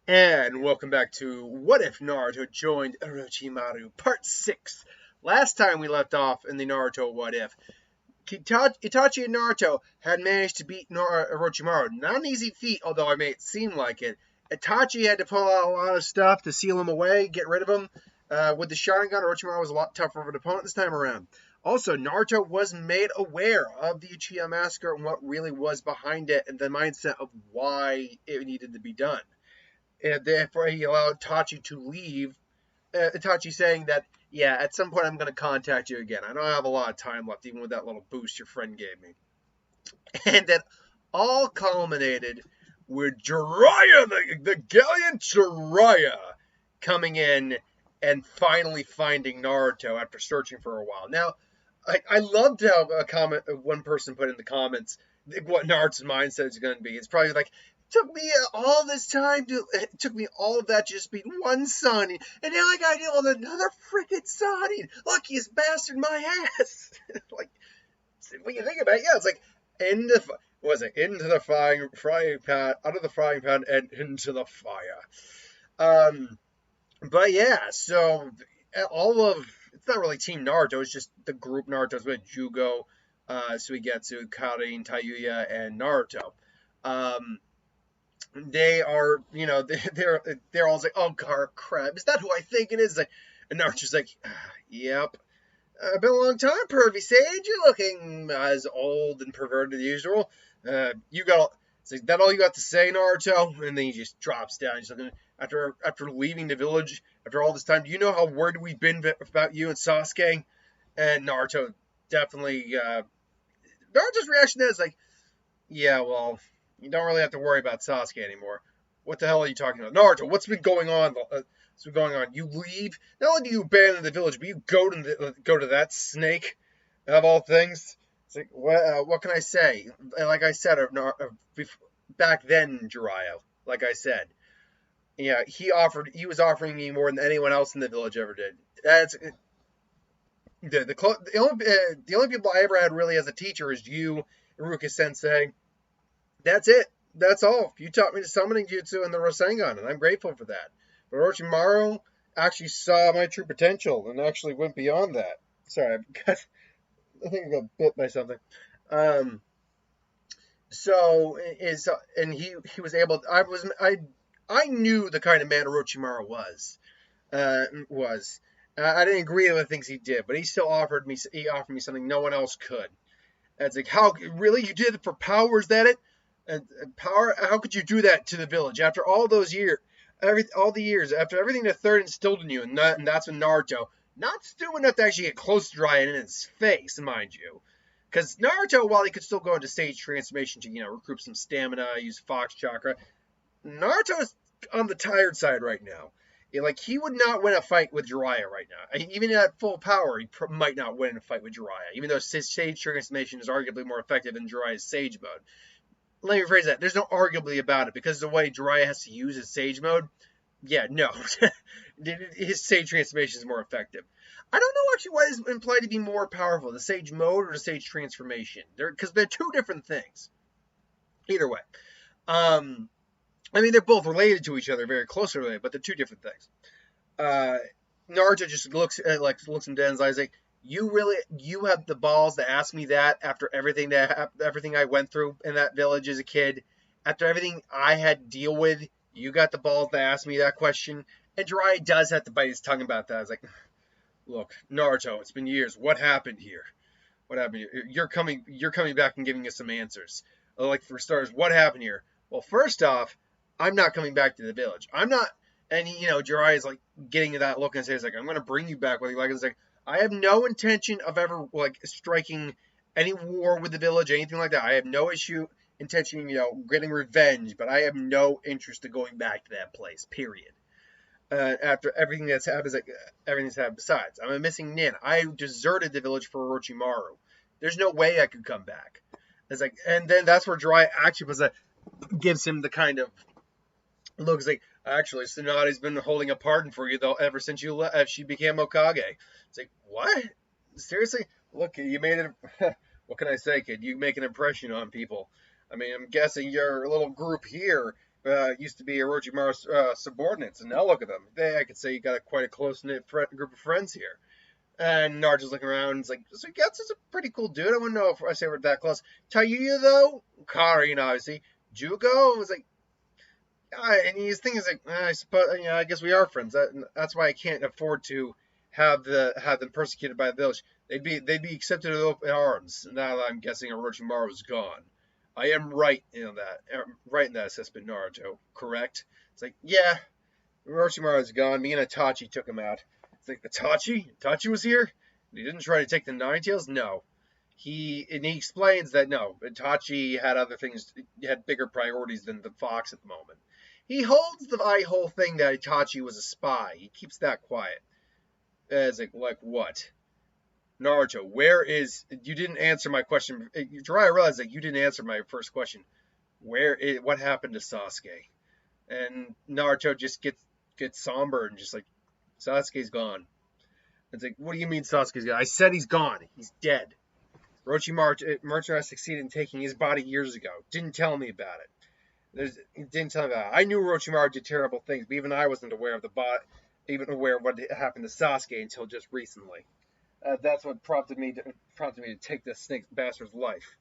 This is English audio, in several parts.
And welcome back to What If Naruto Joined Orochimaru, Part 6. Last time we left off in the Naruto What If, Itachi and Naruto had managed to beat Orochimaru. Not an easy feat, although I made it seem like it. Itachi had to pull out a lot of stuff to seal him away, get rid of him. With the Sharingan, Orochimaru was a lot tougher of an opponent this time around. Also, Naruto was made aware of the Uchiha Massacre and what really was behind it, and the mindset of why it needed to be done. And therefore he allowed Itachi to leave. Itachi saying that, yeah, at some point I'm going to contact you again. I don't have a lot of time left, even with that little boost your friend gave me. And that all culminated with Jiraiya, the gallant Jiraiya, coming in and finally finding Naruto after searching for a while. Now, I loved how one person put in the comments what Naruto's mindset is going to be. It's probably like, took me all this time it took me all of that to just beat one Sonic, and now I gotta deal with another freaking Sonic. Luckiest bastard my ass. Like, when you think about it, yeah, it's like into the frying pan, out of the frying pan and into the fire. But yeah, so all of it's not really Team Naruto. It's just the group Naruto's with Jugo, Suigetsu, Karin, Tayuya, and Naruto. Um, they are, they're all like, oh crap, is that who I think it is? And Naruto's like, yep. Been a long time, pervy sage. You're looking as old and perverted as usual. You got it's like, that all you got to say, Naruto? And then he just drops down. He's looking after leaving the village after all this time. Do you know how worried we've been about you and Sasuke? And Naruto definitely. Naruto's reaction to that is like, yeah, well, you don't really have to worry about Sasuke anymore. What the hell are you talking about? Naruto, what's been going on? You leave? Not only do you abandon the village, but you go to that snake of all things. It's like, what can I say? Like I said, back then, Jiraiya, like I said, yeah, he was offering me more than anyone else in the village ever did. That's the only people I ever had really as a teacher is you, Iruka Sensei. That's it. That's all. You taught me the summoning jutsu and the Rasengan, and I'm grateful for that. But Orochimaru actually saw my true potential and actually went beyond that. Sorry, I think I got bit by something. Um, and he was able. I knew the kind of man Orochimaru was. I didn't agree with the things he did, but he still offered me. He offered me something no one else could. And it's like, how really you did it for power? Is that it? And power? How could you do that to the village after all those years? All the years after everything the third instilled in you, and that's when Naruto, not stupid enough to actually get close to Jiraiya in his face, mind you, because Naruto, while he could still go into stage transformation to recruit some stamina, use Fox Chakra, Naruto is on the tired side right now. Like, he would not win a fight with Jiraiya right now. Even at full power, he might not win a fight with Jiraiya, even though his sage transformation is arguably more effective than Jiraiya's sage mode. Let me rephrase that. There's no arguably about it, because the way Jiraiya has to use his sage mode, yeah, no. His sage transformation is more effective. I don't know actually why it's implied to be more powerful, the sage mode or the sage transformation. Because they're two different things. Either way. They're both related to each other, very closely related, but they're two different things. Naruto just looks in Den's eyes like, you have the balls to ask me that after everything I went through in that village as a kid, after everything I had to deal with, you got the balls to ask me that question. And Jiraiya does have to bite his tongue about that. I was like, look, Naruto, it's been years. What happened here? What happened here? You're coming back and giving us some answers. Like, for starters, what happened here? Well, first off, I'm not coming back to the village. I'm not. And Jiraiya is like getting that look and says like, I'm going to bring you back. Like, it's like, I have no intention of ever like striking any war with the village, anything like that. I have no intention, getting revenge, but I have no interest in going back to that place. Period. After everything that's happened, besides, I'm a missing Nin. I deserted the village for Orochimaru. There's no way I could come back. It's like, and then that's where Jiraiya actually gives him the kind of looks like, actually, Tsunade's been holding a pardon for you though ever since she became Hokage. It's like, what? Seriously? Look, you made it. What can I say, kid? You make an impression on people. I mean, I'm guessing your little group here used to be Orochimaru's subordinates, and now look at them. I could say you got quite a close-knit group of friends here. And Naruto's looking around and he's like, so Getsu's a pretty cool dude. I wouldn't know if I say we're that close. Tayuya, though? Karin, obviously. Jugo? Was like, and he's thinking, like, I suppose, I guess we are friends. That's why I can't afford to have them persecuted by the village. They'd be accepted with open arms. Now that I'm guessing Orochimaru is gone. I am right in that assessment, Naruto. Correct? It's like, yeah, Orochimaru is gone. Me and Itachi took him out. It's like, Itachi? Itachi was here? He didn't try to take the Nine Tails? No. He explains that no, Itachi had other things, had bigger priorities than the Fox at the moment. He holds the whole thing that Itachi was a spy. He keeps that quiet. It's like what? Naruto, you didn't answer my question. I realized that you didn't answer my first question. What happened to Sasuke? And Naruto just gets somber and just like, Sasuke's gone. It's like, what do you mean Sasuke's gone? I said he's gone. He's dead. Orochimaru succeeded in taking his body years ago. Didn't tell me about it. Didn't tell me about it. I knew Orochimaru did terrible things, but even I wasn't aware of what happened to Sasuke until just recently. That's what prompted me to take this snake bastard's life.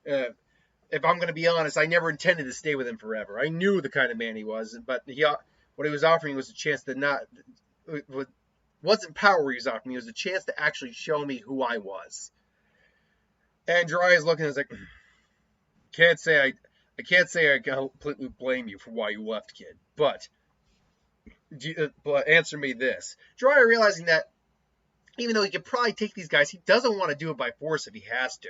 If I'm going to be honest, I never intended to stay with him forever. I knew the kind of man he was, but what he was offering was a chance to not. It wasn't power he was offering me. It was a chance to actually show me who I was. And Jiraiya's looking and is like, I can't say I completely blame you for why you left, kid. But answer me this. Jiraiya realizing that even though he could probably take these guys, he doesn't want to do it by force if he has to.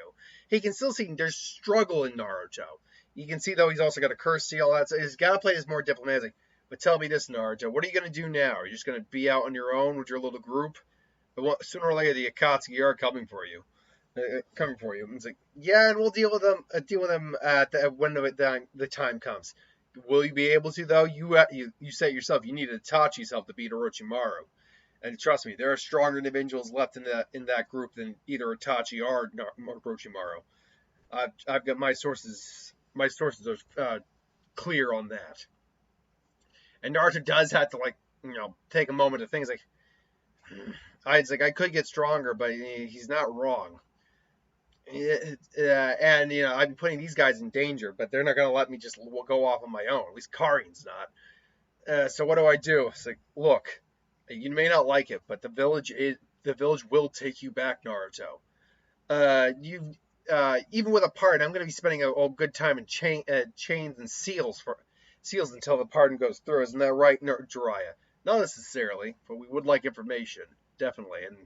He can still see there's struggle in Naruto. You can see, though, he's also got a curse seal. He's got to play this more diplomatic. But tell me this, Naruto. What are you going to do now? Are you just going to be out on your own with your little group? But sooner or later, the Akatsuki are coming for you. And it's like, yeah, and we'll deal with them when the time comes. Will you be able to, though? You said yourself you needed Itachi's help to beat Orochimaru. And trust me, there are stronger individuals left in that group than either Itachi or Orochimaru. I've got my sources. My sources are clear on that. And Naruto does have to take a moment to think. It's like I could get stronger, but he's not wrong. And I've been putting these guys in danger, but they're not going to let me just go off on my own. At least Karin's not. So what do I do? It's like, look. You may not like it, but the village will take you back, Naruto. Even with a pardon, I'm going to be spending a good time in chains and seals until the pardon goes through. Isn't that right, Jiraiya? Not necessarily, but we would like information, definitely, and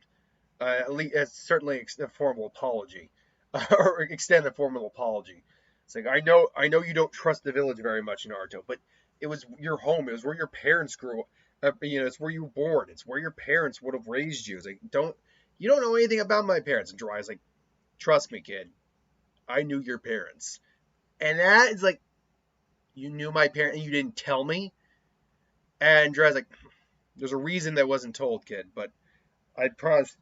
at least certainly a formal apology or extend a formal apology. It's like I know you don't trust the village very much, Naruto, but it was your home. It was where your parents grew up. It's where you were born. It's where your parents would have raised you. It's like, you don't know anything about my parents. And Jiraiya's like, trust me, kid. I knew your parents. And that is like, you knew my parents and you didn't tell me? And Jiraiya's like, there's a reason that wasn't told, kid. But I promise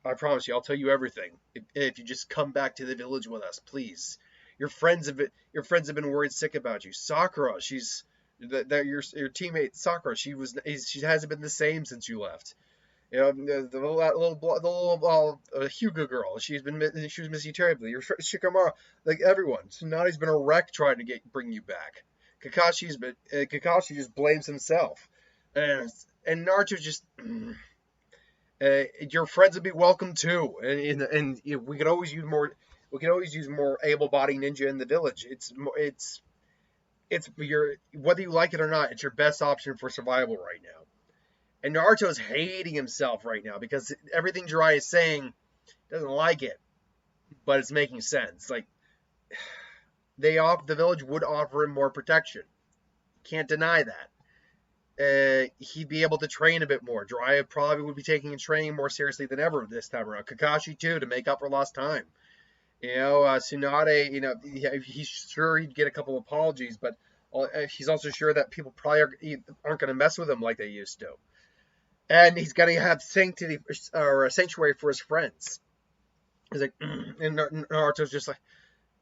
you, I'll tell you everything. If you just come back to the village with us, please. Your friends have been worried sick about you. Sakura, your teammate Sakura, she hasn't been the same since you left. The little Hyuga girl, she was missing terribly. Your Shikamaru, like everyone. Tsunadi's been a wreck trying to bring you back. Kakashi just blames himself, and Naruto just. Your friends would be welcome too, and we could always use more. We could always use more able-bodied ninja in the village. It's whether you like it or not, it's your best option for survival right now. And Naruto's hating himself right now because everything Jiraiya is saying doesn't like it, but it's making sense. Like the village would offer him more protection. Can't deny that. He'd be able to train a bit more. Jiraiya probably would be taking training more seriously than ever this time around. Kakashi too, to make up for lost time. Tsunade, he's sure he'd get a couple of apologies, but he's also sure that people probably aren't going to mess with him like they used to. And he's going to have sanctity or a sanctuary for his friends. He's like, and Naruto's just like,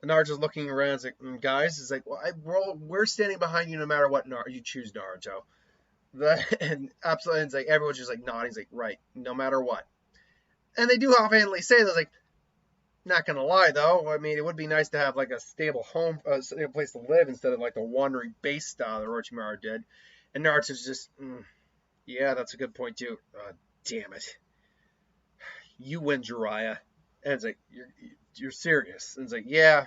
Naruto's looking around. It's like, guys, it's like, well, we're standing behind you no matter what. You choose Naruto. And absolutely, it's like everyone's just like nodding. He's like, right, no matter what. And they do offhandedly say that, like, not gonna lie though. I mean, it would be nice to have like a stable home, a stable place to live instead of like the wandering base style that Orochimaru did. And Naruto's just, yeah, that's a good point too. Damn it, you win, Jiraiya. And it's like, you're serious? And it's like, yeah,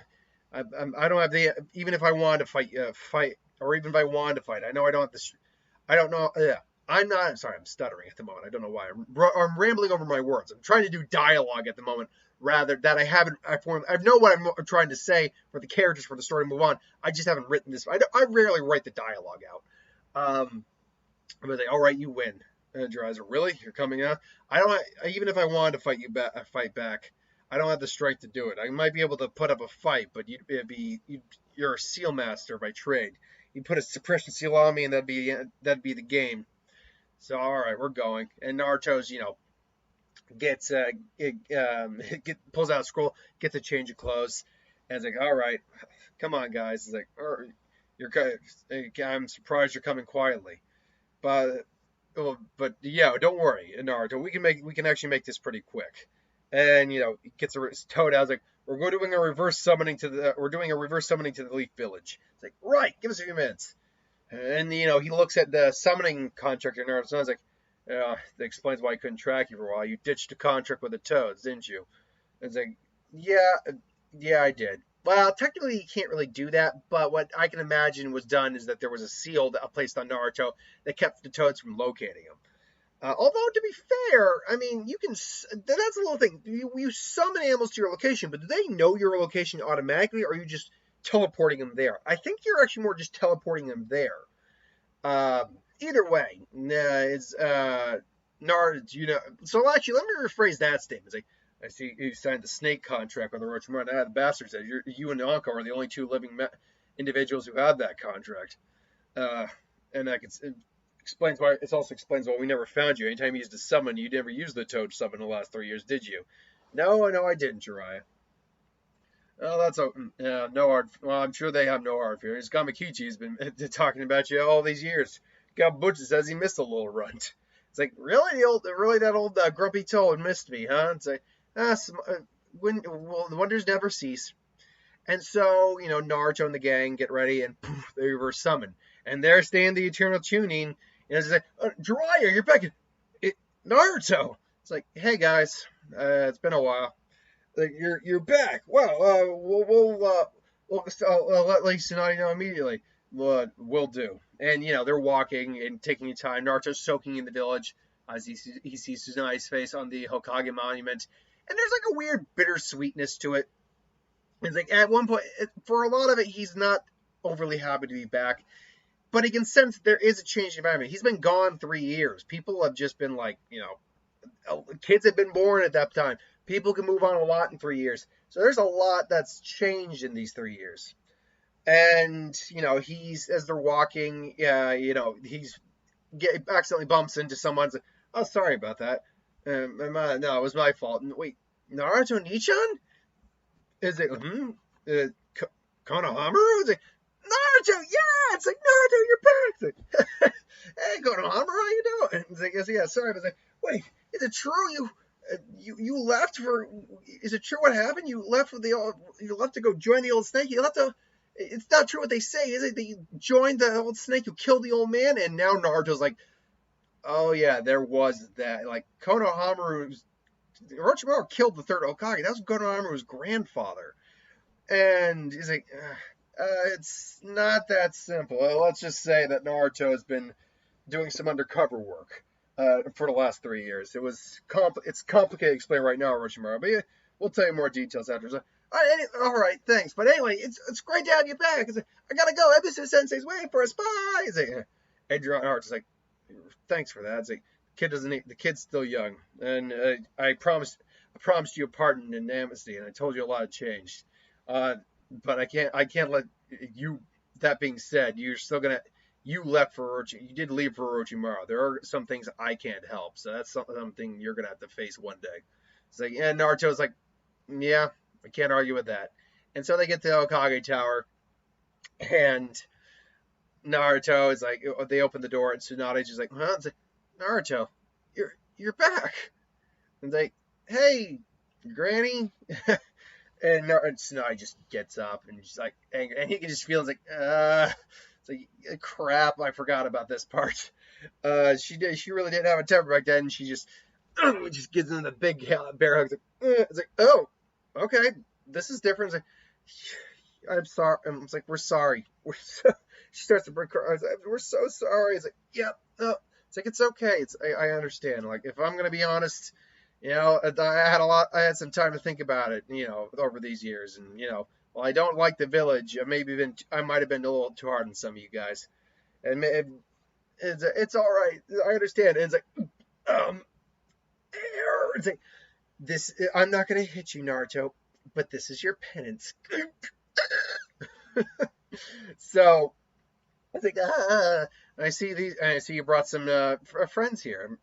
I don't have the, even if I wanted to fight, or even if I wanted to fight, I know I don't have this. I don't know. Yeah, I'm not. Sorry, I'm stuttering at the moment. I don't know why. I'm rambling over my words. I'm trying to do dialogue at the moment, rather that I haven't. I know what I'm trying to say for the characters for the story to move on. I just haven't written this. I rarely write the dialogue out. I'm like, all right, you win. And Jiraiya's like, really? You're coming out? I don't. Even if I wanted to fight back, I don't have the strength to do it. I might be able to put up a fight, but you're a seal master by trade. You put a suppression seal on me, and that'd be the game. So all right, we're going. And Naruto's, gets pulls out a scroll, gets a change of clothes, and it's like, all right, come on, guys. It's like, I'm surprised you're coming quietly, but yeah, don't worry, Naruto. We can actually make this pretty quick. And he gets his toad out. Like, we're doing a reverse summoning to the Leaf Village. It's like, right, give us a few minutes. And he looks at the summoning contract, and Naruto's like, that explains why I couldn't track you for a while. You ditched a contract with the Toads, didn't you? And it's like, yeah, I did. Well, technically, you can't really do that, but what I can imagine was done is that there was a seal placed on Naruto that kept the Toads from locating him. Although, to be fair, I mean, that's a little thing. You summon animals to your location, but do they know your location automatically, or are you just teleporting them there? I think you're actually more just teleporting them there. Either way, it's Naruto. So actually, let me rephrase that statement. It's like, I see you signed the snake contract with Orochimaru. The bastard said you and Anko are the only two living individuals who have that contract. And that explains why. It also explains why we never found you. Anytime you used a summon, you never used the Toad summon in the last 3 years, did you? No, I didn't, Jiraiya. Oh, that's no hard. Well, I'm sure they have no hard feelings. Kamakichi's been talking about you all these years. Got Butcher says he missed a little runt. It's like, really, that old grumpy toad missed me, huh? It's like, the wonders never cease. And so, Naruto and the gang get ready, and poof, they reverse summon. And there stand the Eternal Tuning, and it's like, Jiraiya, you're back. Naruto. It's like, hey guys, it's been a while. Like, you're back. Well, we'll let Lisa Tsunade know immediately. We'll do. And they're walking and taking time. Naruto's soaking in the village as he sees Tsunade's face on the Hokage monument, and there's like a weird bittersweetness to it. It's like at one point, for a lot of it, he's not overly happy to be back, but he can sense there is a change in environment. He's been gone 3 years. People have just been like, kids have been born at that time. People can move on a lot in 3 years. So there's a lot that's changed in these 3 years. And, he's, as they're walking, he's accidentally bumps into someone. Like, oh, sorry about that. No, it was my fault. And wait, Naruto Nichan? Is it, Konohamaru? Is it, Naruto, yeah! It's like, Naruto, you're back! It's like, hey, Konohamaru, how you doing? It's like, yeah, sorry. But it's like, wait, is it true you left for? Is it true what happened? You left to go join the old snake. You left to. It's not true what they say, is it? That you joined the old snake, you killed the old man, and now Naruto's like, oh yeah, there was that. Like Orochimaru killed the third Hokage. That was Konohamaru's grandfather, and he's like, it's not that simple. Let's just say that Naruto has been doing some undercover work for the last 3 years. It's complicated to explain right now, Orochimaru, but yeah, we'll tell you more details after. So, all right, thanks. But anyway, it's great to have you back. Like, I gotta go. Ebisu Sensei's waiting for us. Bye. It's like, Adrian Hart's like, thanks for that. It's like, the kid's still young, and I promised you a pardon and amnesty, and I told you a lot had changed. But I can't let you. That being said, you left for Orochimaru. You did leave for Orochimaru. There are some things I can't help, so that's something you're gonna have to face one day. It's like, and Naruto's like, yeah, I can't argue with that. And so they get to the Hokage Tower, and Naruto is like, they open the door, and Tsunade's just like, huh? It's like, Naruto, you're back. And it's like, hey, Granny. And Tsunade just gets up and she's like angry, and he can just feel it's like crap. I forgot about this part. She really didn't have a temper back then. She just gives him the big bear hug. It's like, oh, okay, this is different. It's like, I'm sorry. It's like, we're sorry. She starts to break her eyes. We're so sorry. It's like, yep, no. It's like, it's okay. I understand. Like, if I'm gonna be honest, I had some time to think about it, over these years, and well, I don't like the village. I might have been a little too hard on some of you guys, and it's all right. I understand. And it's like this. I'm not gonna hit you, Naruto, but this is your penance. So I think, I see you brought some friends here.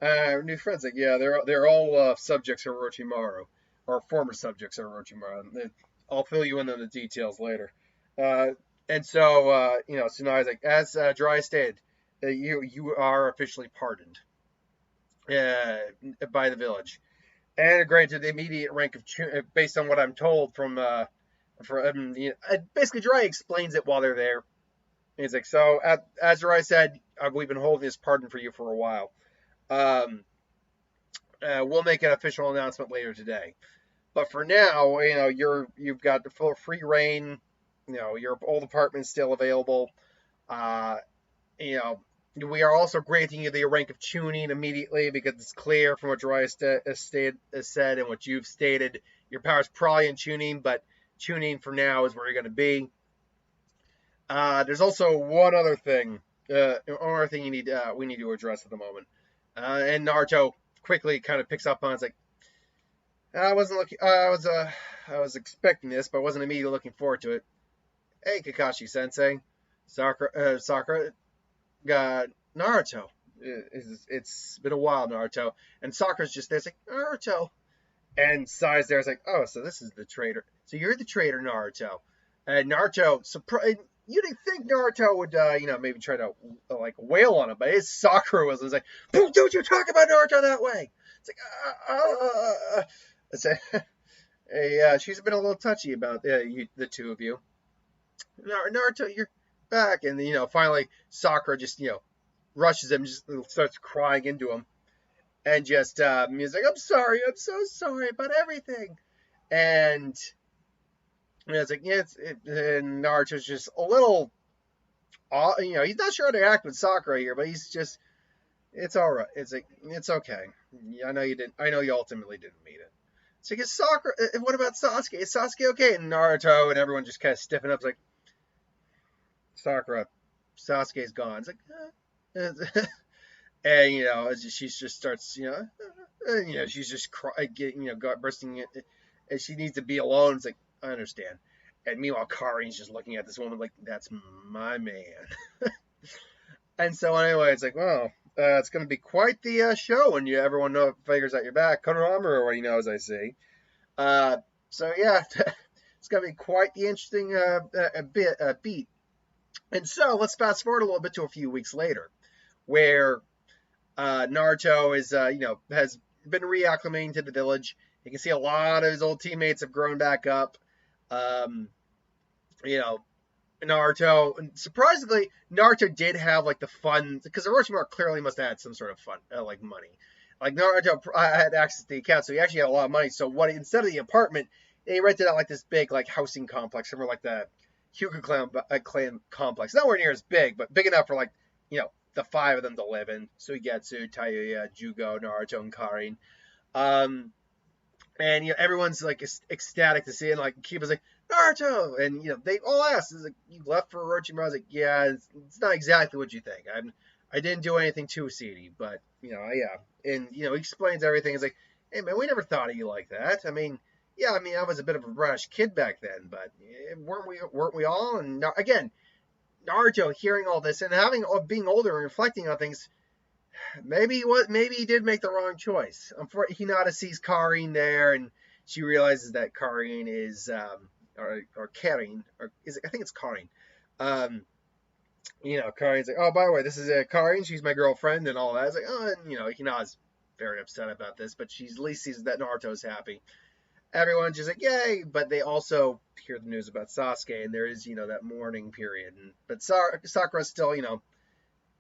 New friends, like, yeah, they're all subjects of Orochimaru, or former subjects of Orochimaru. I'll fill you in on the details later. And so, Tsunade's like, as Jiraiya stated, you are officially pardoned by the village, and granted the immediate rank of based on what I'm told from basically Jiraiya explains it while they're there. And he's like, so as Jiraiya said, we've been holding this pardon for you for a while. We'll make an official announcement later today, but for now, you've got the full free reign. Your old apartment's still available. We are also granting you the rank of Chunin immediately because it's clear from what Jiraiya has said and what you've stated. Your power's probably in Chunin, but Chunin for now is where you're going to be. There's also one other thing. We need to address at the moment. And Naruto quickly kind of picks up on it. It's like, I was expecting this, but I wasn't immediately looking forward to it. Hey, Kakashi Sensei, Sakura, Naruto. It's been a while, Naruto. And Sakura's just there. It's like, Naruto. And Sai's there. It's like, oh, so this is the traitor. So you're the traitor, Naruto. And Naruto, surprised. You didn't think Naruto would, maybe try to, wail on him, but his Sakura was like, don't you talk about Naruto that way! It's like, hey, she's been a little touchy about the two of you. Naruto, you're back. And, finally, Sakura just, rushes him, just starts crying into him. And just, he's like, I'm so sorry about everything. And it's like, and Naruto's just a little, he's not sure how to act with Sakura here, but he's just, it's all right. It's like, it's okay. I know you ultimately didn't mean it. So like, Sakura, what about Sasuke? Is Sasuke okay? And Naruto and everyone just kind of stiffen up. It's like, Sakura, Sasuke's gone. It's like, and, she just starts, she's just bursting, and she needs to be alone. It's like, I understand. And meanwhile, Karin's just looking at this woman like, that's my man. And so anyway, it's like, well, it's going to be quite the show when everyone figures out you're back. Konohamaru already knows, I see. So yeah, it's going to be quite the interesting beat. And so let's fast forward a little bit to a few weeks later, where Naruto is, has been reacclimating to the village. You can see a lot of his old teammates have grown back up. Naruto, surprisingly, Naruto did have the fun, because Orochimaru clearly must have had some sort of fun, money. Naruto had access to the account, so he actually had a lot of money. So instead of the apartment, he rented out this big housing complex, somewhere like the Hyuga clan complex. Nowhere near as big, but big enough for the five of them to live in. Suigetsu, Tayuya, Jugo, Naruto, and Karin. And everyone's ecstatic to see it. And Kiba's like, Naruto, and they all asked, "Is you left for Orochimaru?" I was like, "Yeah, it's not exactly what you think. I didn't do anything too seedy, but yeah." And he explains everything. He's like, "Hey man, we never thought of you like that. I was a bit of a brash kid back then, but weren't we all?" And again, Naruto hearing all this and being older and reflecting on things. Maybe he did make the wrong choice. Hinata sees Karin there, and she realizes that Karin is, or Karin, or I think it's Karin. Karin's like, oh, by the way, this is Karin. She's my girlfriend and all that. It's like, oh, and Hina's very upset about this, but she's at least sees that Naruto's happy. Everyone's just like, yay, but they also hear the news about Sasuke, and there is, that mourning period. But Sakura's still,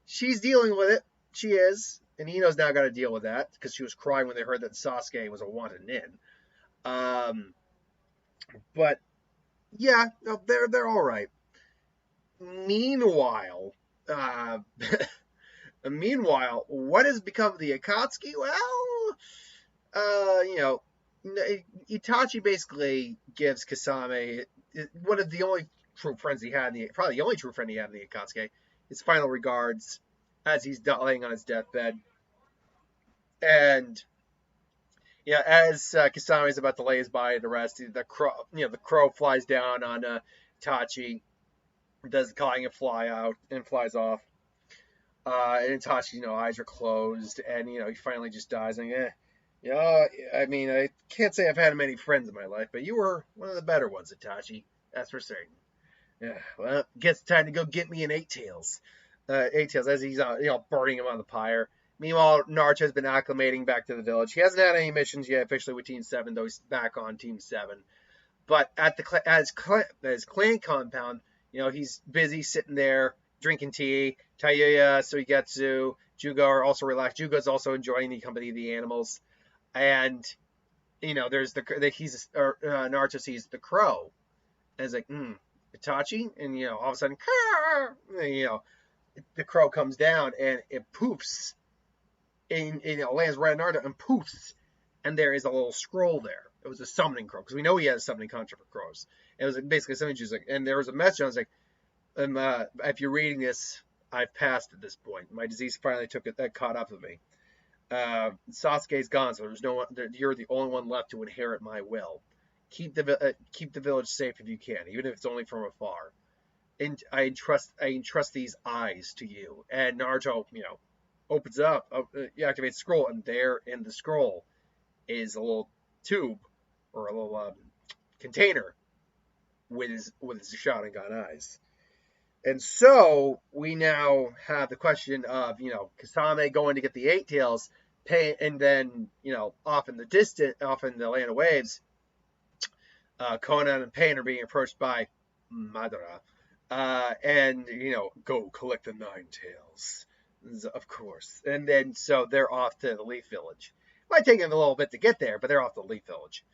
she's dealing with it. She is, and Ino's now got to deal with that because she was crying when they heard that Sasuke was a wanted nin. But yeah, no, they're all right. Meanwhile, what has become of the Akatsuki? Well, Itachi basically gives Kasame one of the only true friends he had, probably the only true friend he had in the Akatsuki, his final regards as he's laying on his deathbed. And as Kasame is about to lay his body to rest, the crow flies down on Itachi, does the calling and fly out and flies off. And Itachi's eyes are closed, and he finally just dies. And I mean, I can't say I've had many friends in my life, but you were one of the better ones, Itachi. That's for certain. Yeah, well, gets time to go get me an Eight Tails. Eight Tails, as he's burning him on the pyre. Meanwhile, Naruto's been acclimating back to the village. He hasn't had any missions yet officially with Team 7, though he's back on Team 7. But at his clan compound, he's busy sitting there drinking tea. Tayuya, Suigetsu, Jugo are also relaxed. Jugo's also enjoying the company of the animals. And, there's Naruto sees the crow. And it's like, Itachi? And, all of a sudden, the crow comes down and it poofs. And lands right on Naruto and poofs. And there is a little scroll there. It was a summoning crow, because we know he has a summoning contract for crows. It was basically something just like, and there was a message. I was like, if you're reading this, I've passed at this point. My disease finally caught up with me. Sasuke's gone, so there's no one. You're the only one left to inherit my will. Keep the village safe if you can, even if it's only from afar. And I entrust these eyes to you. And Naruto, opens it up, activates the scroll, and there in the scroll is a little tube or a little container with his Sharingan eyes. And so we now have the question of, Kasame going to get the Eight Tails, and then, off in the land of waves, Conan and Pain are being approached by Madara. And, go collect the Nine Tails, of course. And then, so they're off to the Leaf Village. It might take them a little bit to get there, but they're off to the Leaf Village.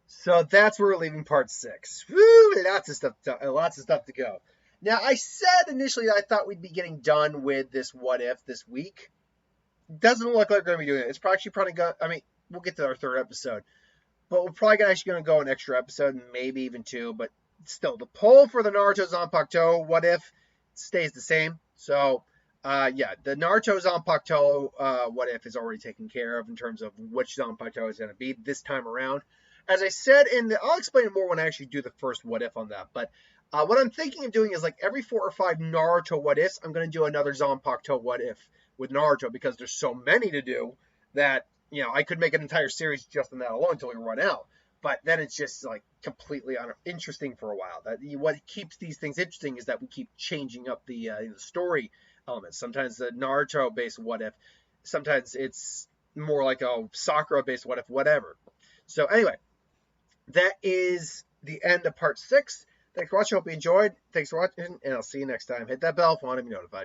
So that's where we're leaving part 6. Woo! Lots of stuff to go. Now, I said initially that I thought we'd be getting done with this What If this week. Doesn't look like we're going to be doing it. It's probably going to, we'll get to our 3rd episode. But we're probably actually going to go an extra episode, maybe even 2. But still, the poll for the Naruto Zanpakuto What If stays the same. So, the Naruto Zanpakuto What If is already taken care of in terms of which Zanpakuto is going to be this time around. As I said, I'll explain it more when I actually do the first What If on that. But what I'm thinking of doing is, like, every 4 or 5 Naruto What Ifs, I'm going to do another Zanpakuto What If with Naruto, because there's so many to do that, I could make an entire series just on that alone until we run out. But then it's just, like, completely uninteresting for a while. What keeps these things interesting is that we keep changing up the story elements. Sometimes the Naruto-based What If. Sometimes it's more like a Sakura-based What If, whatever. So anyway, that is the end of part 6. Thanks for watching. Hope you enjoyed. Thanks for watching, and I'll see you next time. Hit that bell if you want to be notified.